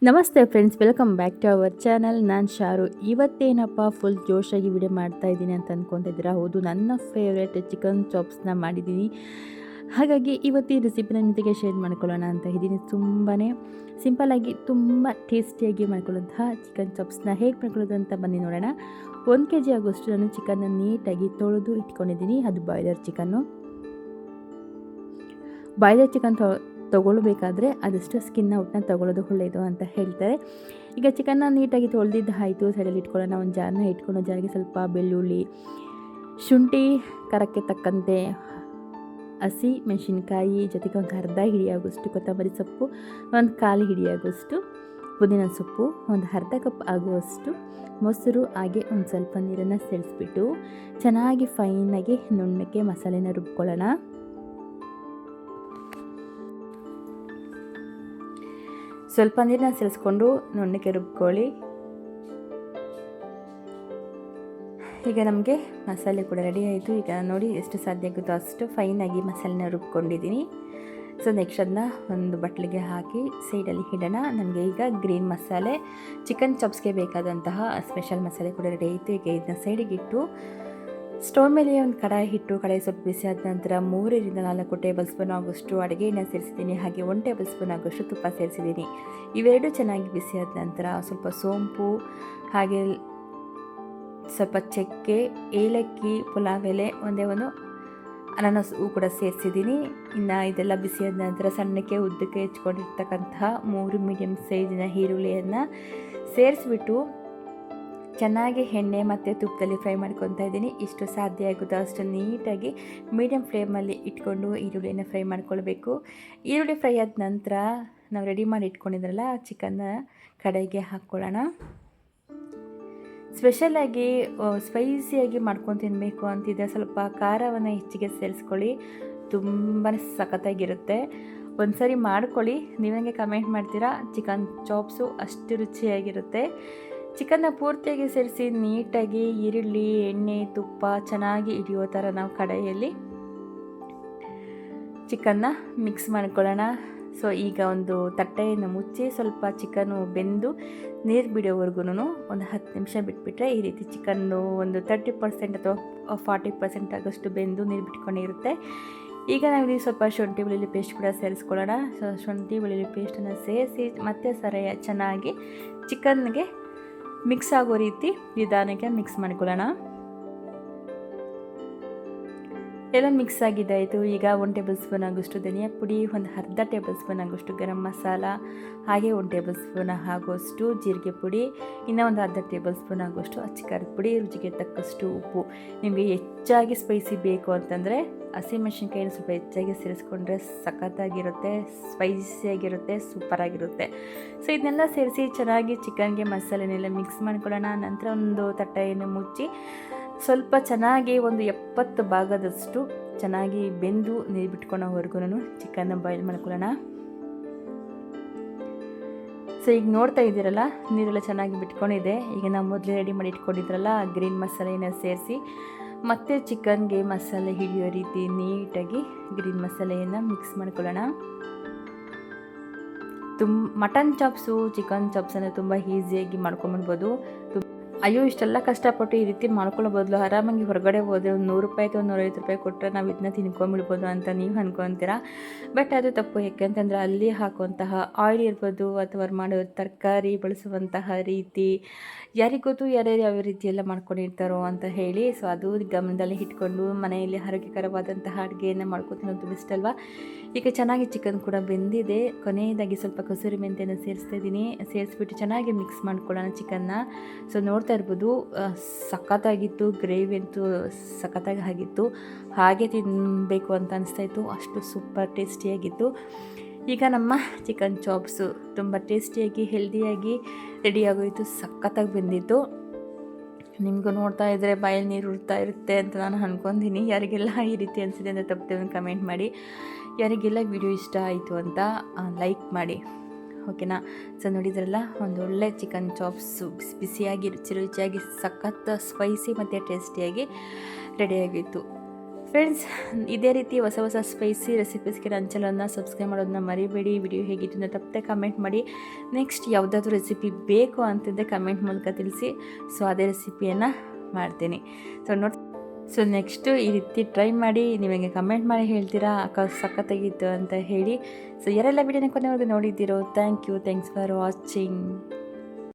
ನಮಸ್ತೆ friends, welcome back to our channel. ನಾನು Sharu. ಇವತ್ತೇನಪ್ಪ full ಜೋಶಾಗಿ video ಮಾಡ್ತಾ ಇದ್ದೀನಿ ಅಂತ ಅಂದ್ಕೊತಿದ್ದೀರಾ? ಹೌದು, ನನ್ನ ಫೇವ್ರೇಟ್ ಚಿಕನ್ ಚಾಪ್ಸ್ನ ಮಾಡಿದ್ದೀನಿ. ಹಾಗಾಗಿ ಇವತ್ತು ಈ ರೆಸಿಪಿನ ನಿಮಗೆ ಶೇರ್ ಮಾಡ್ಕೊಳ್ಳೋಣ ಅಂತ ಇದ್ದೀನಿ. ತುಂಬಾ ಸಿಂಪಲ್ಲಾಗಿ ತುಂಬ ಟೇಸ್ಟಿಯಾಗಿ ಮಾಡ್ಕೊಳ್ಳೋಂತಹ ಚಿಕನ್ ಚಾಪ್ಸ್ನ ಹೇಗೆ ಮಾಡ್ಕೊಳ್ಳೋದು ಅಂತ ಬನ್ನಿ ನೋಡೋಣ. 1 kg ಆಗೋಷ್ಟು ನಾನು ಚಿಕನ್ನ ನೀಟಾಗಿ ತೊಳೆದು ಇಟ್ಕೊಂಡಿದ್ದೀನಿ. ಅದು ಬಾಯ್ಲರ್ ಚಿಕನ್ನು. ಬಾಯ್ಲರ್ ಚಿಕನ್ ತೊಗೊಳ್ಬೇಕಾದ್ರೆ ಆದಷ್ಟು ಸ್ಕಿನ್ನ ಔಟ್ನ ತೊಗೊಳ್ಳೋದು ಒಳ್ಳೆಯದು ಅಂತ ಹೇಳ್ತಾರೆ. ಈಗ ಚಿಕನ್ನ ನೀಟಾಗಿ ತೊಳೆದಿದ್ದು ಆಯಿತು. ಸೈಡಲ್ಲಿ ಇಟ್ಕೊಳ್ಳೋಣ. ಒಂದು ಜಾರನ್ನ ಇಟ್ಕೊಂಡು ಜಾರಿಗೆ ಸ್ವಲ್ಪ ಬೆಳ್ಳುಳ್ಳಿ, ಶುಂಠಿ, ಖಾರಕ್ಕೆ ತಕ್ಕಂತೆ ಹಸಿ ಮೆಣಸಿನ್ಕಾಯಿ, ಜೊತೆಗೆ ಒಂದು ಅರ್ಧ ಹಿಡಿಯಾಗೋಷ್ಟು ಕೊತ್ತಂಬರಿ ಸೊಪ್ಪು, ಒಂದು 1/4 ಹಿಡಿಯಾಗೋಷ್ಟು ಪುದೀನ ಸೊಪ್ಪು, ಒಂದು ಅರ್ಧ ಕಪ್ ಆಗುವಷ್ಟು ಮೊಸರು, ಹಾಗೆ ಒಂದು ಸ್ವಲ್ಪ ನೀರನ್ನು ಸೇರಿಸ್ಬಿಟ್ಟು ಚೆನ್ನಾಗಿ ಫೈನಾಗಿ ನುಣ್ಣಕ್ಕೆ ಮಸಾಲೆನ ರುಬ್ಕೊಳ್ಳೋಣ. ಸ್ವಲ್ಪ ನೀರನ್ನ ಸೇರಿಸ್ಕೊಂಡು ನುಣ್ಣಕ್ಕೆ ರುಬ್ಕೊಳ್ಳಿ. ಈಗ ನಮಗೆ ಮಸಾಲೆ ಕೂಡ ರೆಡಿ ಆಯಿತು. ಈಗ ನೋಡಿ ಎಷ್ಟು ಸಾಧ್ಯ ಆಗುತ್ತೋ ಅಷ್ಟು ಫೈನಾಗಿ ಮಸಾಲೆನ ರುಬ್ಕೊಂಡಿದ್ದೀನಿ. ಸೊ ನೆಕ್ಸ್ಟ್ ಅದನ್ನ ಒಂದು ಬಟ್ಲಿಗೆ ಹಾಕಿ ಸೈಡಲ್ಲಿ ಇಡೋಣ. ನನಗೆ ಈಗ ಗ್ರೀನ್ ಮಸಾಲೆ, ಚಿಕನ್ ಚಾಪ್ಸ್ಗೆ ಬೇಕಾದಂತಹ ಸ್ಪೆಷಲ್ ಮಸಾಲೆ ಕೂಡ ರೆಡಿ ಆಯಿತು. ಈಗ ಇದನ್ನ ಸೈಡಿಗೆ ಇಟ್ಟು ಸ್ಟವ್ ಮೇಲೆ ಒಂದು ಕಡಾಯಿ ಇಟ್ಟು, ಕಡಾಯಿ ಸ್ವಲ್ಪ ಬಿಸಿ ಆದ ನಂತರ 3 ರಿಂದ 4 ಟೇಬಲ್ ಸ್ಪೂನ್ ಆಗೋಷ್ಟು ಅಡುಗೆ ಎಣ್ಣೆ ಸೇರಿಸಿದ್ದೀನಿ. ಹಾಗೆ 1 ಟೇಬಲ್ ಸ್ಪೂನ್ ಆಗೋಷ್ಟು ತುಪ್ಪ ಸೇರಿಸಿದ್ದೀನಿ. ಇವೆರಡು ಚೆನ್ನಾಗಿ ಬಿಸಿ ಆದ ನಂತರ ಸ್ವಲ್ಪ ಸೋಂಪು, ಹಾಗೆ ಸ್ವಲ್ಪ ಚಕ್ಕೆ, ಏಲಕ್ಕಿ, ಪುಲಾವ್ ಎಲೆ, ಒಂದೇ ಒಂದು ಅನಾನಸ್ ಹೂ ಕೂಡ ಸೇರಿಸಿದ್ದೀನಿ. ಇನ್ನು ಇದೆಲ್ಲ ಬಿಸಿಯಾದ ನಂತರ ಸಣ್ಣಕ್ಕೆ ಉದ್ದಕ್ಕೆ ಹೆಚ್ಕೊಂಡಿರ್ತಕ್ಕಂತಹ 3 ಮೀಡಿಯಮ್ ಸೈಜಿನ ಈರುಳ್ಳಿಯನ್ನು ಸೇರಿಸ್ಬಿಟ್ಟು ಚೆನ್ನಾಗಿ ಎಣ್ಣೆ ಮತ್ತು ತುಪ್ಪದಲ್ಲಿ ಫ್ರೈ ಮಾಡ್ಕೊತಾ ಇದ್ದೀನಿ. ಇಷ್ಟು ಸಾಧ್ಯ ಆಗುತ್ತೋ ಅಷ್ಟು ನೀಟಾಗಿ ಮೀಡಿಯಮ್ ಫ್ಲೇಮಲ್ಲಿ ಇಟ್ಕೊಂಡು ಈರುಳ್ಳಿನ ಫ್ರೈ ಮಾಡ್ಕೊಳ್ಬೇಕು. ಈರುಳ್ಳಿ ಫ್ರೈ ಆದ ನಂತರ ನಾವು ರೆಡಿ ಮಾಡಿ ಇಟ್ಕೊಂಡಿದ್ರಲ್ಲ ಚಿಕನ್ನ ಕಡೆಗೆ ಹಾಕ್ಕೊಳ್ಳೋಣ. ಸ್ಪೆಷಲಾಗಿ ಸ್ಪೈಸಿಯಾಗಿ ಮಾಡ್ಕೊಂಡು ತಿನ್ನಬೇಕು ಅಂತಿದ್ದರೆ ಸ್ವಲ್ಪ ಖಾರವನ್ನು ಹೆಚ್ಚಿಗೆ ಸೇರಿಸ್ಕೊಳ್ಳಿ. ತುಂಬಾ ಸಖತ್ತಾಗಿರುತ್ತೆ. ಒಂದು ಸರಿ ಮಾಡ್ಕೊಳ್ಳಿ, ನೀವಂಗೆ ಕಮೆಂಟ್ ಮಾಡ್ತೀರಾ. ಚಿಕನ್ ಚಾಪ್ಸು ಅಷ್ಟು ರುಚಿಯಾಗಿರುತ್ತೆ. ಚಿಕನ್ನ ಪೂರ್ತಿಯಾಗಿ ಸೇರಿಸಿ ನೀಟಾಗಿ ಈರುಳ್ಳಿ, ಎಣ್ಣೆ, ತುಪ್ಪ ಚೆನ್ನಾಗಿ ಹಿಡಿಯೋ ಥರ ನಾವು ಕಡಾಯಿಯಲ್ಲಿ ಚಿಕನ್ನ ಮಿಕ್ಸ್ ಮಾಡ್ಕೊಳ್ಳೋಣ. ಸೊ ಈಗ ಒಂದು ತಟ್ಟೆಯನ್ನು ಮುಚ್ಚಿ ಸ್ವಲ್ಪ ಚಿಕನ್ನು ಬೆಂದು ನೀರು ಬಿಡೋವರೆಗೂ ಒಂದು 10 ನಿಮಿಷ ಬಿಟ್ಬಿಟ್ರೆ ಈ ರೀತಿ ಚಿಕನ್ನು ಒಂದು 30% ಅಥವಾ 40% ಆಗೋಷ್ಟು ಬೆಂದು ನೀರು ಬಿಟ್ಕೊಂಡಿರುತ್ತೆ. ಈಗ ನಾವು ಸ್ವಲ್ಪ ಶುಂಠಿ ಬೆಳ್ಳುಳ್ಳಿ ಪೇಸ್ಟ್ ಕೂಡ ಸೇರಿಸ್ಕೊಳ್ಳೋಣ. ಸೊ ಶುಂಠಿ ಬೆಳ್ಳುಳ್ಳಿ ಪೇಸ್ಟನ್ನು ಸೇರಿಸಿ ಮತ್ತೆ ಚೆನ್ನಾಗಿ ಚಿಕನ್ಗೆ ಮಿಕ್ಸ್ ಆಗೋ ರೀತಿ ನಿಧಾನಕ್ಕೆ ಮಿಕ್ಸ್ ಮಾಡ್ಕೊಳ್ಳೋಣ. ಎಲ್ಲ ಮಿಕ್ಸ್ ಆಗಿದ್ದಾಯಿತು. ಈಗ 1 ಟೇಬಲ್ ಸ್ಪೂನ್ ಆಗೋಷ್ಟು ಧನಿಯಾ ಪುಡಿ, ಒಂದು ಅರ್ಧ ಟೇಬಲ್ ಸ್ಪೂನ್ ಆಗೋಷ್ಟು ಗರಂ ಮಸಾಲ, ಹಾಗೆ 1 ಟೇಬಲ್ ಸ್ಪೂನ್ ಆಗೋಷ್ಟು ಜೀರಿಗೆ ಪುಡಿ, ಇನ್ನೂ ಒಂದು ಅರ್ಧ ಟೇಬಲ್ ಸ್ಪೂನ್ ಆಗೋಷ್ಟು ಅಚ್ಚಕಾರದ ಪುಡಿ, ರುಚಿಗೆ ತಕ್ಕಷ್ಟು ಉಪ್ಪು. ನಿಮಗೆ ಹೆಚ್ಚಾಗಿ ಸ್ಪೈಸಿ ಬೇಕು ಅಂತಂದರೆ ಹಸಿಮೆಣಸಿನ್ಕಾಯಿನ ಸ್ವಲ್ಪ ಹೆಚ್ಚಾಗಿ ಸೇರಿಸ್ಕೊಂಡ್ರೆ ಸಖತ್ತಾಗಿರುತ್ತೆ, ಸ್ಪೈಸಿಯಾಗಿರುತ್ತೆ, ಸೂಪರಾಗಿರುತ್ತೆ. ಸೊ ಇದನ್ನೆಲ್ಲ ಸೇರಿಸಿ ಚೆನ್ನಾಗಿ ಚಿಕನ್ಗೆ ಮಸಾಲೆನೆಲ್ಲ ಮಿಕ್ಸ್ ಮಾಡ್ಕೊಳ್ಳೋಣ. ನಂತರ ಒಂದು ತಟ್ಟೆಯನ್ನು ಮುಚ್ಚಿ ಸ್ವಲ್ಪ ಚೆನ್ನಾಗಿ ಒಂದು 70 ಭಾಗದಷ್ಟು ಚೆನ್ನಾಗಿ ಬೆಂದು ನೀರು ಬಿಟ್ಕೊಳ್ಳೋವರೆಗೂ ಚಿಕನ್ನ ಬಾಯ್ಲ್ ಮಾಡ್ಕೊಳ್ಳೋಣ. ಸೊ ಈಗ ನೋಡ್ತಾ ಇದ್ದೀರಲ್ಲ, ನೀರೆಲ್ಲ ಚೆನ್ನಾಗಿ ಬಿಟ್ಕೊಂಡಿದೆ. ಈಗ ನಾವು ಮೊದಲೇ ರೆಡಿ ಮಾಡಿ ಇಟ್ಕೊಂಡಿದ್ರಲ್ಲ ಗ್ರೀನ್ ಮಸಾಲೆಯನ್ನು ಸೇರಿಸಿ ಮತ್ತು ಚಿಕನ್ಗೆ ಮಸಾಲೆ ಹಿಡಿಯೋ ರೀತಿ ನೀಟಾಗಿ ಗ್ರೀನ್ ಮಸಾಲೆಯನ್ನು ಮಿಕ್ಸ್ ಮಾಡ್ಕೊಳ್ಳೋಣ. ಮಟನ್ ಚಾಪ್ಸು, ಚಿಕನ್ ಚಾಪ್ಸನ್ನು ತುಂಬ ಈಸಿಯಾಗಿ ಮಾಡ್ಕೊಂಬಿಡ್ಬೋದು. ಅಯ್ಯೋ ಇಷ್ಟೆಲ್ಲ ಕಷ್ಟಪಟ್ಟು ಈ ರೀತಿ ಮಾಡ್ಕೊಳ್ಳೋ ಬದಲು ಆರಾಮಾಗಿ ಹೊರಗಡೆ ಹೋದರೆ ಒಂದು 100 ರೂಪಾಯಿ ಅಥವಾ 150 ರೂಪಾಯಿ ಕೊಟ್ಟರೆ ನಾವು ಇದನ್ನ ತಿನ್ಕೊಂಬಿಡ್ಬೋದು ಅಂತ ನೀವು ಅಂದ್ಕೊತೀರಾ. ಬಟ್ ಅದು ತಪ್ಪು. ಯಾಕೆಂತಂದರೆ ಅಲ್ಲಿ ಹಾಕುವಂತಹ ಆಯಿಲ್ ಇರ್ಬೋದು ಅಥವಾ ಮಾಡೋ ತರಕಾರಿ ಬಳಸುವಂತಹ ರೀತಿ ಯಾರಿಗೊತ್ತು ಯಾರ್ಯಾರು ಯಾವ ರೀತಿಯೆಲ್ಲ ಮಾಡ್ಕೊಂಡಿರ್ತಾರೋ ಅಂತ ಹೇಳಿ. ಸೊ ಅದು ಗಮನದಲ್ಲಿ ಇಟ್ಕೊಂಡು ಮನೆಯಲ್ಲಿ ಆರೋಗ್ಯಕರವಾದಂತಹ ಅಡುಗೆಯನ್ನು ಮಾಡ್ಕೊತಿನ್ನೋದು ಬೆಸ್ಟ್ ಅಲ್ವಾ. ಈಗ ಚೆನ್ನಾಗಿ ಚಿಕನ್ ಕೂಡ ಬೆಂದಿದೆ. ಕೊನೆಯದಾಗಿ ಸ್ವಲ್ಪ ಕಸೂರಿ ಮೆಂತ್ಯನ ಸೇರಿಸ್ತಾ ಇದ್ದೀನಿ. ಸೇರಿಸ್ಬಿಟ್ಟು ಚೆನ್ನಾಗಿ ಮಿಕ್ಸ್ ಮಾಡ್ಕೊಳ್ಳೋಣ ಚಿಕನ್ನ. ಸೊ ನೋಡ್ತಾ ಇರ್ಬೋದು, ಸಖತ್ತಾಗಿತ್ತು. ಗ್ರೇವಿ ಅಂತೂ ಸಖತ್ತಾಗಿ ಆಗಿತ್ತು. ಹಾಗೆ ತಿನ್ನಬೇಕು ಅಂತ ಅನಿಸ್ತಾಯಿತ್ತು. ಅಷ್ಟು ಸೂಪರ್ ಟೇಸ್ಟಿಯಾಗಿತ್ತು. ಈಗ ನಮ್ಮ ಚಿಕನ್ ಚಾಪ್ಸು ತುಂಬ ಟೇಸ್ಟಿಯಾಗಿ ಹೆಲ್ದಿಯಾಗಿ ರೆಡಿಯಾಗೋಯಿತು. ಸಖತ್ತಾಗಿ ಬೆಂದಿತ್ತು. ನಿಮಗೂ ನೋಡ್ತಾ ಇದ್ದರೆ ಬಾಯಲ್ಲಿ ನೀರು ಉರ್ತಾ ಇರುತ್ತೆ ಅಂತ ನಾನು ಅಂದ್ಕೊತೀನಿ. ಯಾರಿಗೆಲ್ಲ ಈ ರೀತಿ ಅನಿಸಿದೆ ಅಂತ ತಪ್ಪದೆ ಕಮೆಂಟ್ ಮಾಡಿ. ಯಾರಿಗೆಲ್ಲ ವಿಡಿಯೋ ಇಷ್ಟ ಆಯಿತು ಅಂತ ಲೈಕ್ ಮಾಡಿ, ಓಕೆನಾ. ಸೊ ನೋಡಿದ್ರಲ್ಲ, ಒಂದು ಒಳ್ಳೆ ಚಿಕನ್ ಚಾಪ್ಸು ಬಿಸಿಯಾಗಿ ರುಚಿಯಾಗಿ ಸಖತ್ ಸ್ಪೈಸಿ ಮತ್ತು ಟೇಸ್ಟಿಯಾಗಿ ರೆಡಿಯಾಗಿತ್ತು. ಫ್ರೆಂಡ್ಸ್, ಇದೇ ರೀತಿ ಹೊಸ ಹೊಸ ಸ್ಪೈಸಿ ರೆಸಿಪೀಸ್ಗೆ ನನ್ನ ಚಾನಲನ್ನು ಸಬ್ಸ್ಕ್ರೈಬ್ ಮಾಡೋದನ್ನ ಮರಿಬೇಡಿ. ವಿಡಿಯೋ ಹೇಗಿತ್ತು ಅಂತ ತಪ್ಪದೆ ಕಮೆಂಟ್ ಮಾಡಿ. ನೆಕ್ಸ್ಟ್ ಯಾವುದಾದ್ರೂ ರೆಸಿಪಿ ಬೇಕು ಅಂತಿದ್ದೆ ಕಮೆಂಟ್ ಮೂಲಕ ತಿಳಿಸಿ. ಸೊ ಅದೇ ರೆಸಿಪಿಯನ್ನು ಮಾಡ್ತೀನಿ. ಸೊ ನೆಕ್ಸ್ಟು ಈ ರೀತಿ ಟ್ರೈ ಮಾಡಿ ನಿಮಗೆ ಕಮೆಂಟ್ ಮಾಡಿ ಹೇಳ್ತೀರಾ ಸಖತ್ತಾಗಿತ್ತು ಅಂತ ಹೇಳಿ. ಸೊ ಯಾರೆಲ್ಲ ವಿಡಿಯೋನ ಕೊನೆವರೆಗೂ ನೋಡಿದ್ದೀರೋ ಥ್ಯಾಂಕ್ಸ್ ಫಾರ್ ವಾಚಿಂಗ್.